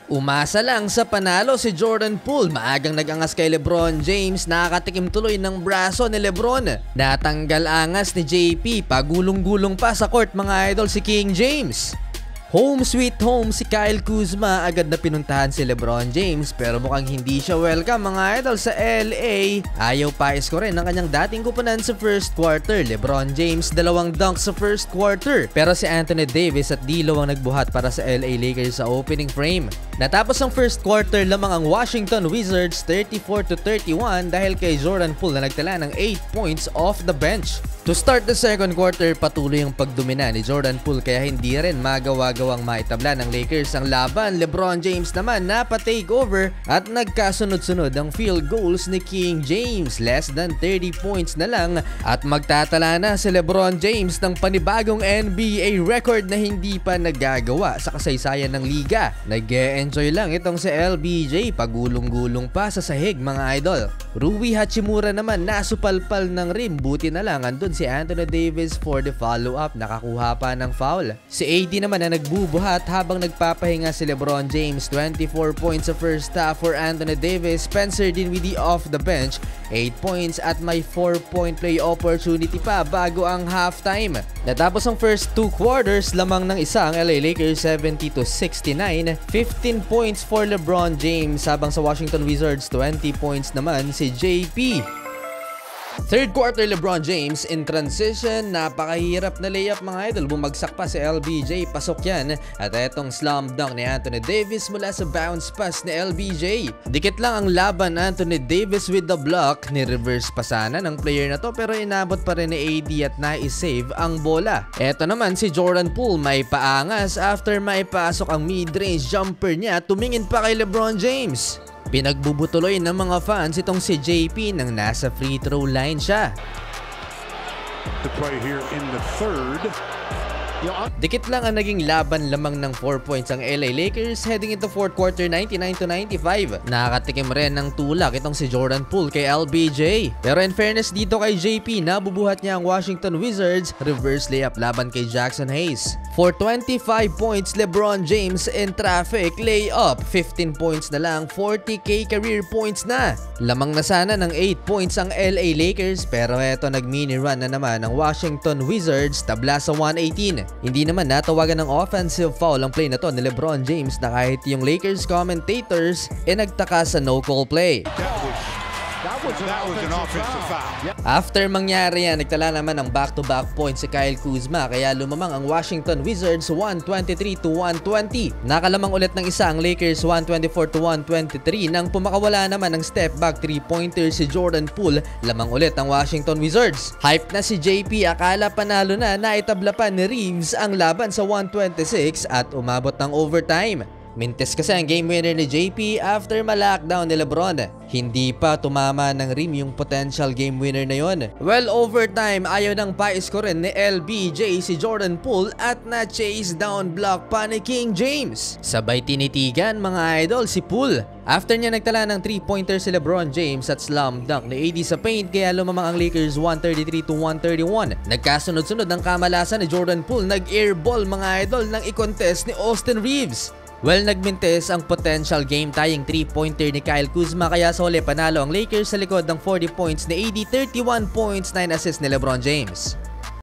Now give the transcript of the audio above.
Umasa lang sa panalo si Jordan Poole. Maagang nag-angas kay LeBron James. Nakakatikim tuloy ng braso ni LeBron. Natanggal angas ni JP. Pagulong-gulong pa sa court mga idol si King James. Home sweet home si Kyle Kuzma. Agad na pinuntahan si LeBron James pero mukhang hindi siya welcome mga idol sa LA. Ayaw pa iskorin ng kanyang dating kupunan sa first quarter. LeBron James 2 dunks sa first quarter pero si Anthony Davis at D'Lo ang nagbuhat para sa LA Lakers sa opening frame. Natapos ang first quarter lamang ang Washington Wizards 34-31 dahil kay Jordan Poole na nagtala ng 8 points off the bench. To start the second quarter, patuloy ang pagdomina ni Jordan Poole kaya hindi rin magawa-gawang maitabla ng Lakers ang laban. LeBron James naman napa-take over at nagkasunod-sunod ang field goals ni King James. Less than 30 points na lang at magtatala na si LeBron James ng panibagong NBA record na hindi pa nagagawa sa kasaysayan ng liga. Nag-e-enjoy lang itong si LBJ, pagulong-gulong pa sa sahig mga idol. Rui Hachimura naman nasupalpal ng rim, buti na lang andun si Anthony Davis for the follow-up, nakakuha pa ng foul. Si AD naman na nagbubuhat habang nagpapahinga si LeBron James. 24 points sa first half for Anthony Davis. Spencer Dinwiddie off the bench, 8 points at may 4-point play opportunity pa bago ang halftime. Natapos ang first 2 quarters lamang ng isa ang LA Lakers 70-69. 15 points for LeBron James habang sa Washington Wizards 20 points naman si JP. Third quarter LeBron James in transition, napakahirap na layup mga idol, bumagsak pa si LBJ, pasok yan. At etong slam dunk ni Anthony Davis mula sa bounce pass ni LBJ. Dikit lang ang laban, Anthony Davis with the block, ni-reverse pa sana ng player na to pero inabot pa rin ni AD at na-save ang bola. Eto naman si Jordan Poole, may paangas after maipasok ang mid-range jumper niya, tumingin pa kay LeBron James. Pinagbubutuloy ng mga fans itong si JP nang nasa free throw line siya. To play here in the third. Dikit lang ang naging laban lamang ng 4 points ang LA Lakers heading into fourth quarter 99-95. Nakakatikim rin ng tulak itong si Jordan Poole kay LBJ. Pero in fairness dito kay JP, nabubuhat niya ang Washington Wizards, reverse layup laban kay Jackson Hayes. For 25 points, LeBron James in traffic, layup, 15 points na lang, 40k career points na. Lamang na sana ng 8 points ang LA Lakers pero eto nag-mini run na naman ang Washington Wizards, tabla sa 118. Hindi naman natawagan ng offensive foul ang play na to ni LeBron James na kahit yung Lakers commentators nagtaka sa no-call play. That was an offensive foul. After mangyari yan, nagtala naman ng back-to-back points si Kyle Kuzma kaya lumamang ang Washington Wizards 123-120. Nakalamang ulit ng isa ang Lakers 124-123 nang pumakawala naman ng step back 3-pointer si Jordan Poole, lamang ulit ang Washington Wizards. Hype na si JP, akala panalo na, naitabla pa ni Reeves ang laban sa 126 at umabot ng overtime. Mintes kasi ang game winner ni JP after ma-lockdown ni LeBron. Hindi pa tumama ng rim yung potential game winner na yon. Well, overtime ayaw nang pa-scorein ni LBJ si Jordan Poole at na-chase down block pa ni King James. Sabay tinitigan mga idol si Poole. After niya nagtala ng 3-pointer si LeBron James at slam dunk ni AD sa paint kaya lumamang ang Lakers 133-131. Nagkasunod-sunod ng kamalasan ni Jordan Poole, nag-airball mga idol nang i-contest ni Austin Reeves. Well, nagmintes ang potential game-tying 3-pointer ni Kyle Kuzma kaya sole panalo ang Lakers sa likod ng 40 points ni AD, 31 points, 9 assists ni LeBron James.